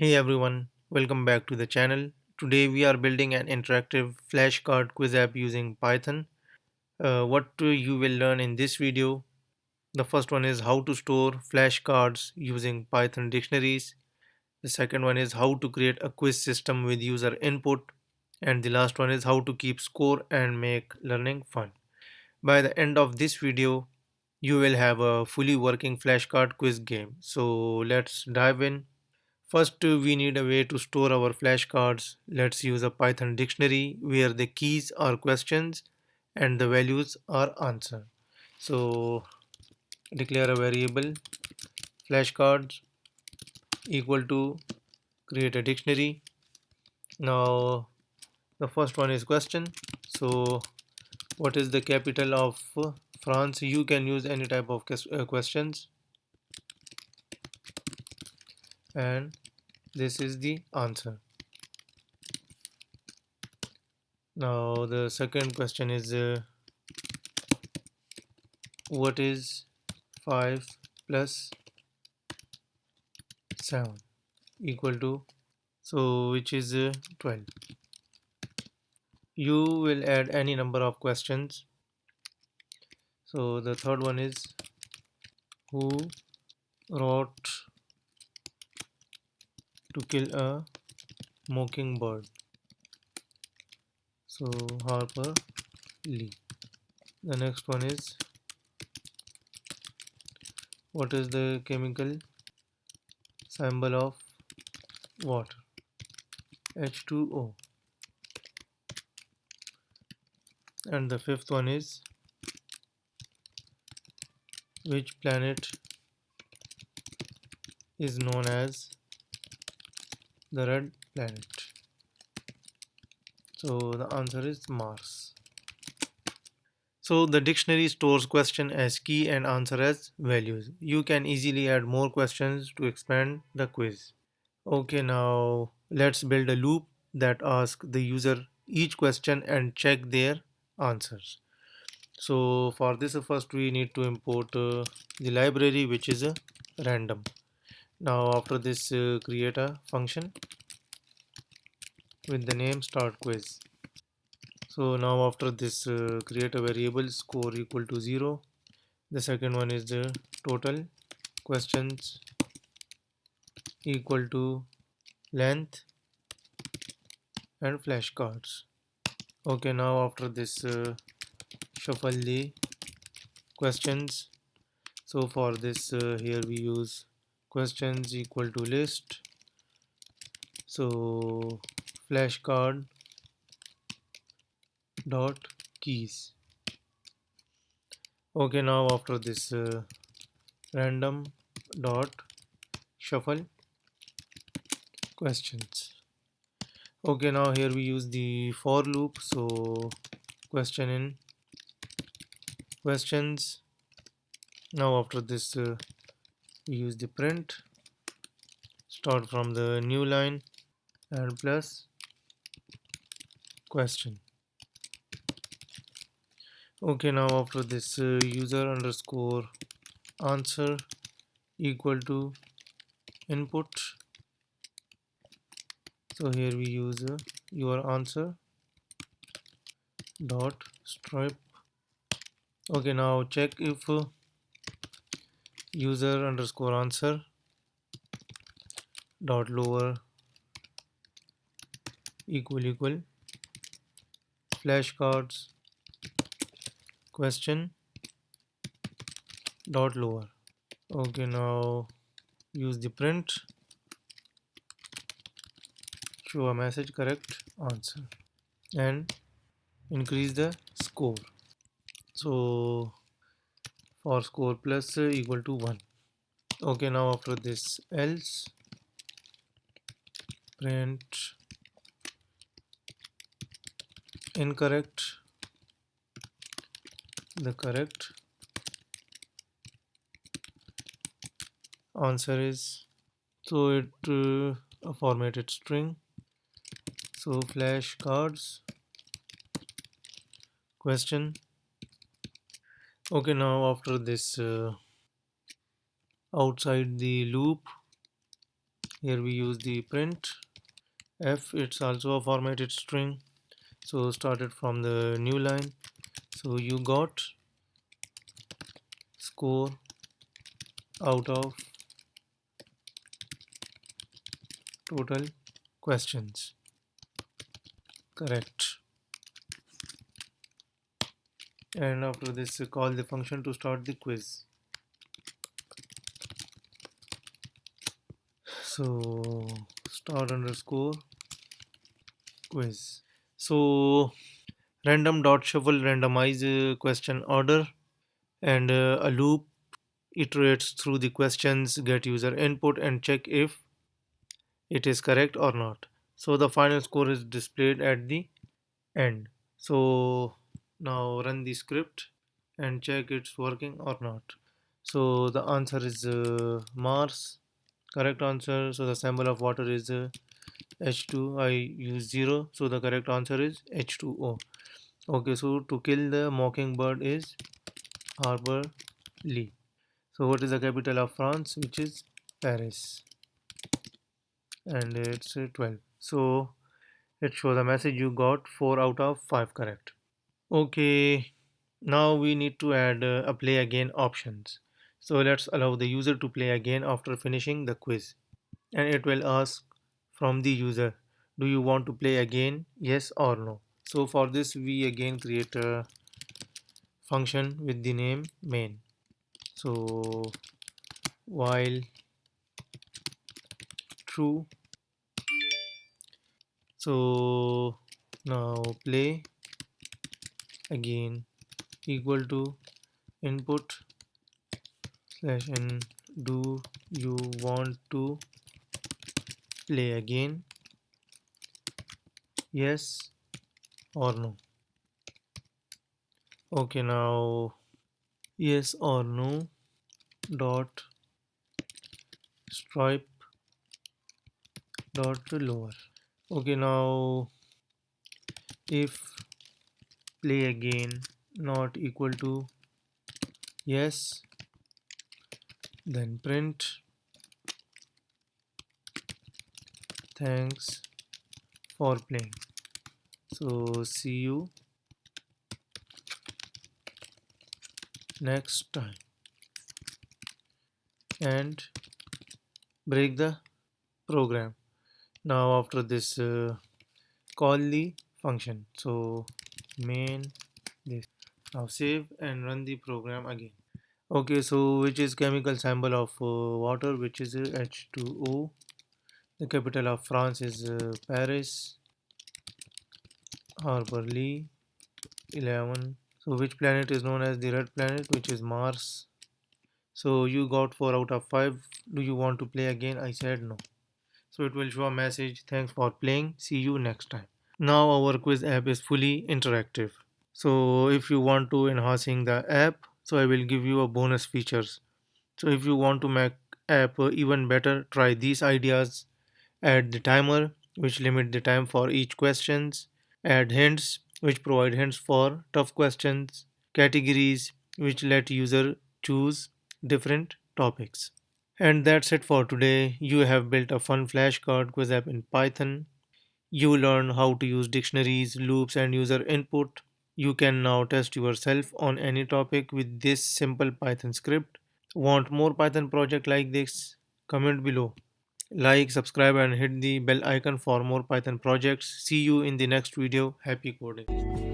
Hey everyone, welcome back to the channel. Today we are building an interactive flashcard quiz app using Python. What you will learn in this video. The first one is how to store flashcards using Python dictionaries. The second one is how to create a quiz system with user input. And the last one is how to keep score and make learning fun. By the end of this video, you will have a fully working flashcard quiz game. So let's dive in. First, we need a way to store our flashcards. Let's use a Python dictionary where the keys are questions and the values are answer. So, declare a variable flashcards equal to create a dictionary. Now, the first one is question. So, what is the capital of France? You can use any type of questions, and this is the answer. Now, the second question is what is 5 plus 7 equal to, so which is 12. You will add any number of questions. So the third one is who wrote to kill a mockingbird? So Harper Lee. The next one is what is the chemical symbol of water? H2O. And the fifth one is which planet is known as the red planet? So the answer is Mars. So the dictionary stores question as key and answer as values. You can easily add more questions to expand the quiz. Okay, now let's build a loop that asks the user each question and check their answers. So for this first we need to import the library which is random. Now after this create a function with the name start quiz. So now after this create a variable score equal to 0. The second one is the total questions equal to length and flashcards. Okay, now after this shuffle the questions. So for this here we use questions equal to list. So flashcard dot keys. Okay, now after this random dot shuffle questions. Okay, now here we use the for loop. So question in questions. Now after this we use the print start from the new line and plus question. Okay, now after this user underscore answer equal to input. So here we use your answer dot strip. Okay, now check if user underscore answer dot lower equal flashcards question dot lower. Okay, now use the print show a message correct answer and increase the score. So for score plus equal to 1. Okay, now after this else print incorrect, the correct answer is, so it a formatted string. So flashcards question. Okay, now after this outside the loop Here we use the print f, it's also a formatted string. So started from the new line. So you got score out of total questions. Correct. And after this, call the function to start the quiz. So start underscore quiz. So random dot shuffle randomize question order, and a loop iterates through the questions, get user input and check if it is correct or not. So the final score is displayed at the end. So now run the script and check it's working or not. So the answer is Mars. Correct answer. So the symbol of water is H2. I use 0. So the correct answer is H2O. Okay, so to kill the mockingbird is Harbor Lee. So what is the capital of France? Which is Paris. And it's 12. So it shows the message you got 4 out of 5 correct. Okay, now we need to add a play again options. So let's allow the user to play again after finishing the quiz. And it will ask from the user, do you want to play again? Yes or no. So for this we again create a function with the name main. So while true, so now play again equal to input slash n, do you want to play again, yes or no. Okay, now yes or no dot stripe dot lower. Okay, now if play again not equal to yes, then print thanks for playing. So see you next time, and break the program. Now after this, call the function. So main this. Now save and run the program again. Okay, so which is chemical symbol of water, which is H2O. The capital of France is Paris. Harbor Lee 11. So which planet is known as the red planet, which is Mars. So you got 4 out of 5. Do you want to play again? I said no. So it will show a message, thanks for playing, see you next time. Now our quiz app is fully interactive. So if you want to enhancing the app, so I will give you a bonus features. So if you want to make app even better, try these ideas. Add the timer, which limit the time for each questions. Add hints, which provide hints for tough questions. Categories, which let user choose different topics. And that's it for today. You have built a fun flashcard quiz app in Python. You learn how to use dictionaries, loops, and user input. You can now test yourself on any topic with this simple Python script. Want more Python project like this? Comment below. Like, subscribe, and hit the bell icon for more Python projects. See you in the next video. Happy coding.